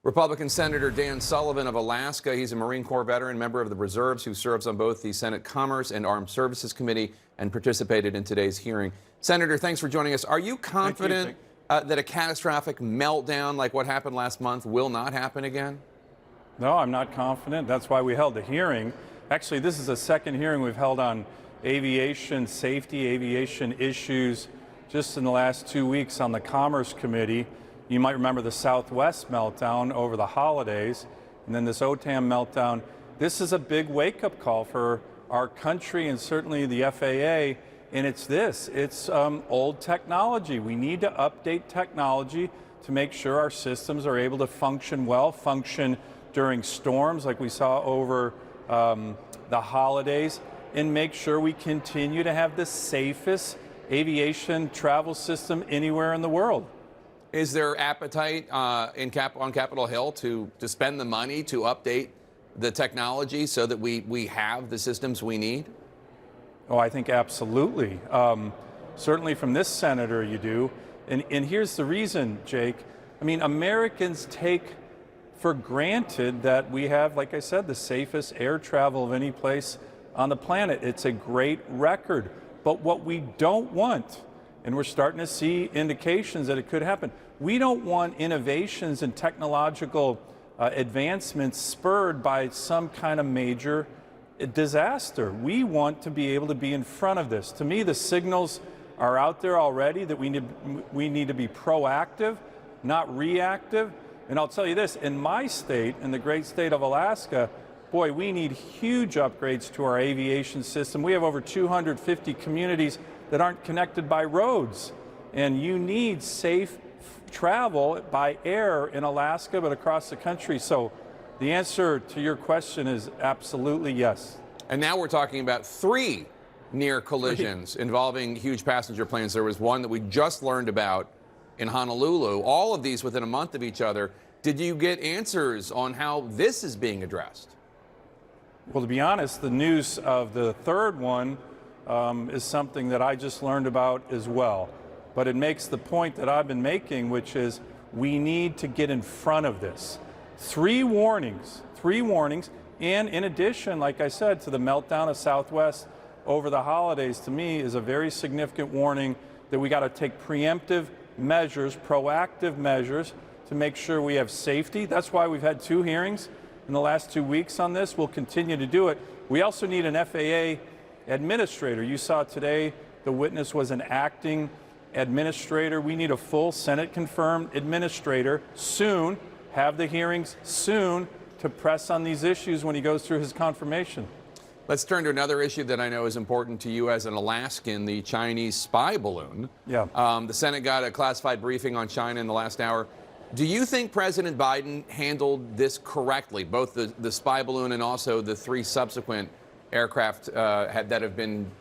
Republican Senator Dan Sullivan of Alaska. He's a Marine Corps veteran, member of the reserves, who serves on both the Senate Commerce and Armed Services Committee and participated in today's hearing. Senator, thanks for joining us. Are you confident that a catastrophic meltdown like what happened last month will not happen again? No, I'm not confident. That's why we held the hearing. Actually, this is the second hearing we've held on aviation safety, aviation issues just in the last 2 weeks on the Commerce Committee. You might remember the Southwest meltdown over the holidays, and then this OTAN meltdown. This is a big wake-up call for our country and certainly the FAA, and it's old technology. We need to update technology to make sure our systems are able to function well, function during storms like we saw over the holidays, and make sure we continue to have the safest aviation travel system anywhere in the world. Is there appetite on Capitol Hill to spend the money to update the technology so that we have the systems we need? Oh, I think absolutely. Certainly from this senator you do. And here's the reason, Jake. I mean, Americans take for granted that we have, like I said, the safest air travel of any place on the planet. It's a great record. But what we don't want, and we're starting to see indications that it could happen, we don't want innovations and technological advancements spurred by some kind of major disaster. We want to be able to be in front of this. To me, the signals are out there already that we need to be proactive, not reactive. And I'll tell you this, in my state, in the great state of Alaska, boy, we need huge upgrades to our aviation system. We have over 250 communities that aren't connected by roads. And you need safe travel by air in Alaska, but across the country. So the answer to your question is absolutely yes. And now we're talking about 3 near collisions involving huge passenger planes. There was one that we just learned about in Honolulu, all of these within a month of each other. Did you get answers on how this is being addressed? Well, to be honest, the news of the third one is something that I just learned about as well. But it makes the point that I've been making, which is we need to get in front of this. 3 warnings, and in addition, like I said, to the meltdown of Southwest over the holidays, to me is a very significant warning that we got to take preemptive measures, proactive measures to make sure we have safety. That's why we've had 2 hearings in the last 2 weeks on this. We'll continue to do it. We also need an FAA administrator. You saw today the witness was an acting administrator. We need a full Senate-confirmed administrator soon, have the hearings soon to press on these issues when he goes through his confirmation. Let's turn to another issue that I know is important to you as an Alaskan, the Chinese spy balloon. Yeah. The Senate got a classified briefing on China in the last hour. Do you think President Biden handled this correctly, both the spy balloon and also the 3 subsequent aircraft that have been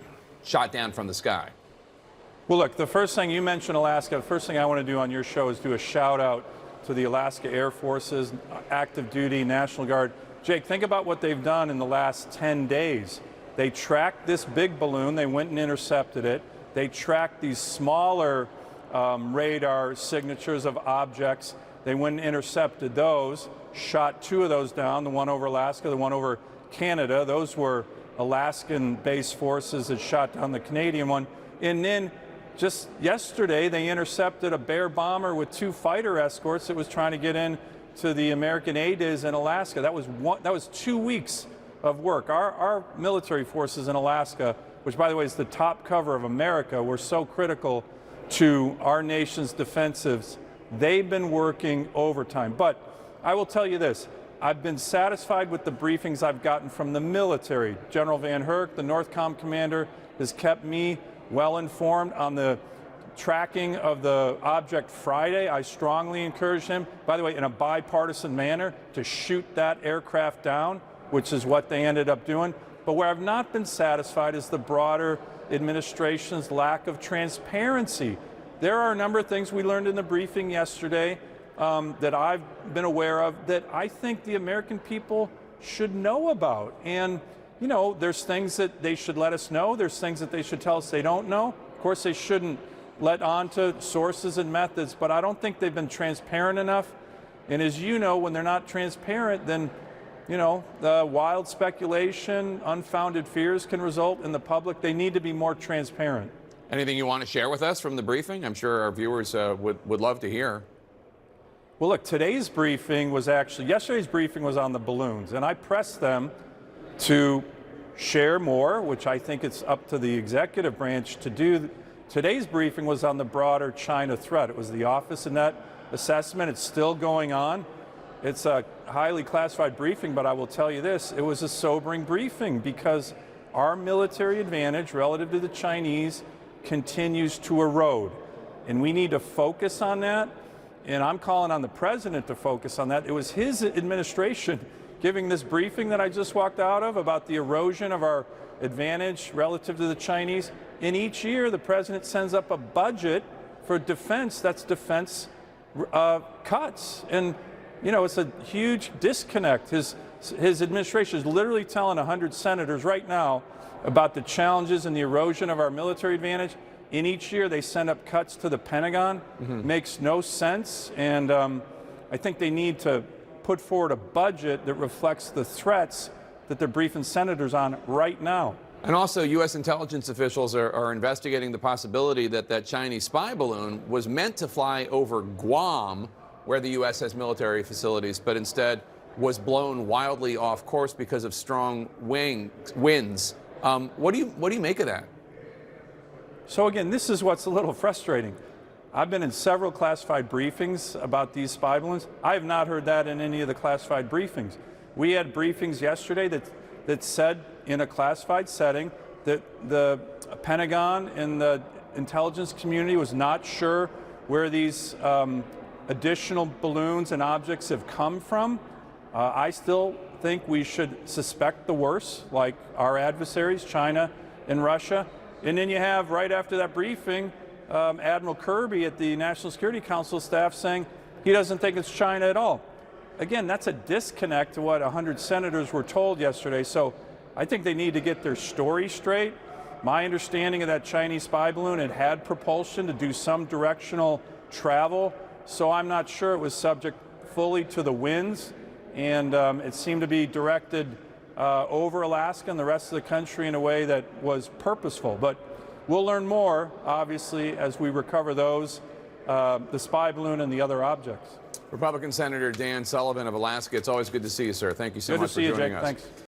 shot down from the sky? Well, look, the first thing you mentioned Alaska, the first thing I want to do on your show is do a shout out to the Alaska Air Forces, active duty, National Guard. Jake, think about what they've done in the last 10 days. They tracked this big balloon, they went and intercepted it. They tracked these smaller radar signatures of objects. They went and intercepted those, shot 2 of those down, the one over Alaska, the one over Canada. Those were Alaskan-based forces that shot down the Canadian one. And then just yesterday, they intercepted a Bear bomber with 2 fighter escorts that was trying to get in to the American ADIZ in Alaska. That was 2 weeks of work. Our military forces in Alaska, which by the way is the top cover of America, were so critical to our nation's defensives. They've been working overtime. But I will tell you this, I've been satisfied with the briefings I've gotten from the military. General Van Herk, the NORTHCOM commander, has kept me well informed on the tracking of the object Friday. I strongly encourage him, by the way, in a bipartisan manner, to shoot that aircraft down, which is what they ended up doing. But where I've not been satisfied is the broader administration's lack of transparency. There are a number of things we learned in the briefing yesterday that I've been aware of that I think the American people should know about. And you know, there's things that they should let us know. There's things that they should tell us they don't know. Of course, they shouldn't let on to sources and methods, but I don't think they've been transparent enough. And as you know, when they're not transparent, then the wild speculation, unfounded fears can result in the public. They need to be more transparent. Anything you want to share with us from the briefing? I'm sure our viewers would love to hear. Well, look, yesterday's briefing was on the balloons, and I pressed them to share more, which I think it's up to the executive branch to do. Today's briefing was on the broader China threat. It was the Office of Net Assessment. It's still going on. It's a highly classified briefing, but I will tell you this, it was a sobering briefing because our military advantage relative to the Chinese continues to erode. And we need to focus on that. And I'm calling on the president to focus on that. It was his administration giving this briefing that I just walked out of about the erosion of our advantage relative to the Chinese. And each year, the president sends up a budget for defense that's defense cuts. And, it's a huge disconnect. His administration is literally telling 100 senators right now about the challenges and the erosion of our military advantage. And each year they send up cuts to the Pentagon. Makes no sense. And I think they need to put forward a budget that reflects the threats that they're briefing senators on right now. And also, U.S. intelligence officials are investigating the possibility that that Chinese spy balloon was meant to fly over Guam, where the U.S. has military facilities, but instead was blown wildly off course because of strong winds. What do you make of that? So again, this is what's a little frustrating. I've been in several classified briefings about these spy balloons. I have not heard that in any of the classified briefings. We had briefings yesterday that said in a classified setting that the Pentagon and the intelligence community was not sure where these additional balloons and objects have come from. I still think we should suspect the worst, like our adversaries, China and Russia. And then you have, right after that briefing, Admiral Kirby at the National Security Council staff saying he doesn't think it's China at all. Again, that's a disconnect to what 100 senators were told yesterday. So I think they need to get their story straight. My understanding of that Chinese spy balloon, it had propulsion to do some directional travel. So I'm not sure it was subject fully to the winds. And it seemed to be directed over Alaska and the rest of the country in a way that was purposeful. But we'll learn more, obviously, as we recover those, the spy balloon and the other objects. Republican Senator Dan Sullivan of Alaska, it's always good to see you, sir. Thank you so much for joining us. Good to see you, Jake. Thanks.